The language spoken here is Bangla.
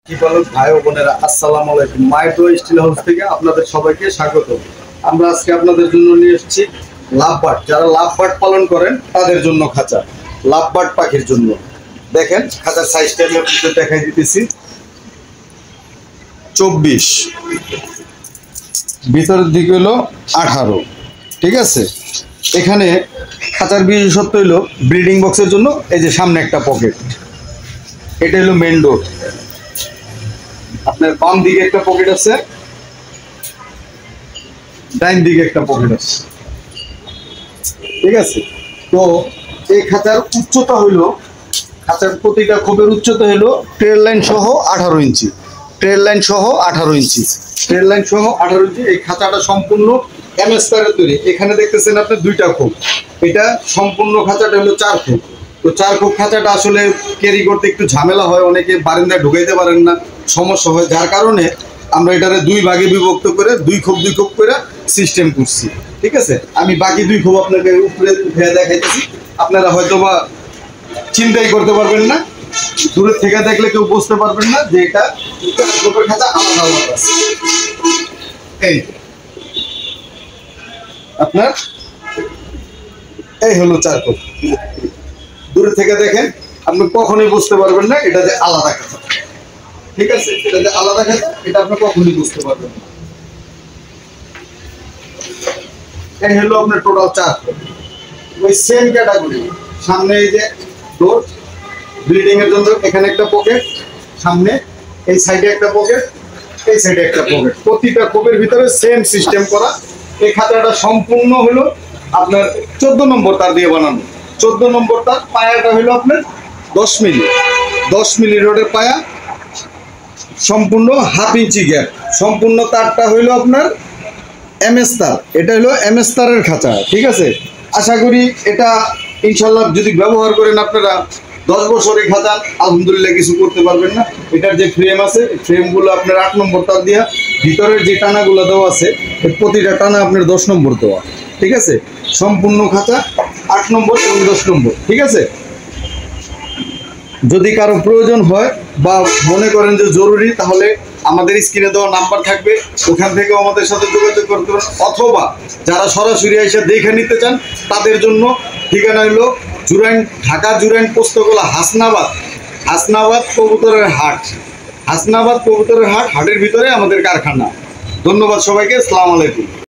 কি পালক ভাই ও বোনেরা, আসসালামু আলাইকুম। মাইটো স্টিল হাউস থেকে আপনাদের সবাইকে স্বাগত। আমরা আজকে আপনাদের জন্য নিয়ে এসেছি লাভবার্ড। যারা লাভবার্ড পালন করেন তাদের জন্য খাঁচা, লাভবার্ড পাখির জন্য। দেখেন খাঁচার সাইজটা আমি আপনাদের দেখাই দিতেছি। 24, ভিতরের দিকে হলো 18। ঠিক আছে, এখানে খাঁচার বিশেষত্ব হলো ব্রিডিং বক্সের জন্য এই যে সামনে একটা পকেট, এটা হলো মেন ডোর। আপনার বাম দিকে একটা পকেট আছে, ডাইন দিকে একটা পকেট আছে। ঠিক আছে, তো এই খাঁচার উচ্চতা হইলো, খাঁচার প্রতিটা খোপের উচ্চতা হইলো ট্রেল লাইন সহ 18 ইঞ্চি। ট্রেল লাইন সহ 18 ইঞ্চি, ট্রেল লাইন সহ 18 ইঞ্চি। এই খাঁচাটা সম্পূর্ণ এমএস তারের তৈরি। এখানে দেখতেছেন আপনি দুইটা খোপ, এটা সম্পূর্ণ খাঁচাটা হলো 4 খোপ। তো 4 খোপ খাঁচাটা আসলে ক্যারি করতে একটু ঝামেলা হয়, অনেকে বারান্দায় ঢুকাইতে পারেন না, সমস্যা হয়। যার কারণে আমরা এটারে 2 ভাগে বিভক্ত করে 2 খোপ 2 খোপ করে সিস্টেম করছি। ঠিক আছে, আমি বাকি 2 খোপ আপনাকে উপরে উঠে দেখাইতেছি। আপনারা হয়তো বা চিন্তাই করতে পারবেন না, দূরে থেকে দেখলে কেউ বুঝতে পারবেন না যে এটা খোপের খাঁচা আলাদা আলাদা আছে। এই আপনার এই হলো 4 খোপ, দূরে থেকে দেখেন আপনি কখনোই বুঝতে পারবেন না এটা যে আলাদা খাঁচা। ঠিক আছে, এটা যে আলাদা খাঁচা এটা আপনি কখনোই বুঝতে পারবেন না। এই হলো আপনার টোটাল 4 খোপ। ওই সেম ক্যাটাগরি সামনে এই যে ডোর, ব্লিডিং এর জন্য এখানে একটা পকেট, সামনে এই সাইডে একটা পকেট, এই সাইডে একটা পকেট। প্রতিটা খোপের ভিতরে সেম সিস্টেম করা। এই খাঁচাটা সম্পূর্ণ হলো আপনার 14 নম্বর তার দিয়ে বানানো। 14 নম্বর তার, পায়াটা হলো আপনার 10 মিলি, 10 মিলি রোডের পায়া, সম্পূর্ণ হাফ ইঞ্চি গ্যাপ। সম্পূর্ণ তারটা হইলো আপনার এমএস তার, এটা হলো এমএস তারের খাঁচা। ঠিক আছে, আশা করি এটা ইনশাল্লাহ যদি ব্যবহার করেন আপনারা 10 বছরে খাঁচা আলহামদুলিল্লাহ কিছু করতে পারবেন না। এটার যে ফ্রেম আছে, ফ্রেমগুলো আপনার 8 নম্বর তার দিয়া, ভিতরের যে টানাগুলো দেওয়া আছে প্রতিটা টানা আপনার 10 নম্বর দেওয়া। ঠিক আছে, সম্পূর্ণ খাঁচা 8 নম্বর এবং 10 নম্বর। ঠিক আছে, যদি কারো প্রয়োজন হয় বা মনে করেন যে জরুরি, তাহলে আমাদের স্ক্রিনে দেওয়া নাম্বার থাকবে, ওখান থেকেও আমাদের সাথে যোগাযোগ করতে পারেন। অথবা যারা সরাসরি এসে দেখে নিতে চান তাদের জন্য ঠিকানা হলো জুরাইন, ঢাকা জুরাইন পোস্তগোলা, হাসনাবাদ, হাসনাবাদ কবুতরের হাট, হাসনাবাদ কবুতরের হাট, হাটের ভিতরে আমাদের কারখানা। ধন্যবাদ সবাইকে, আসসালামু আলাইকুম।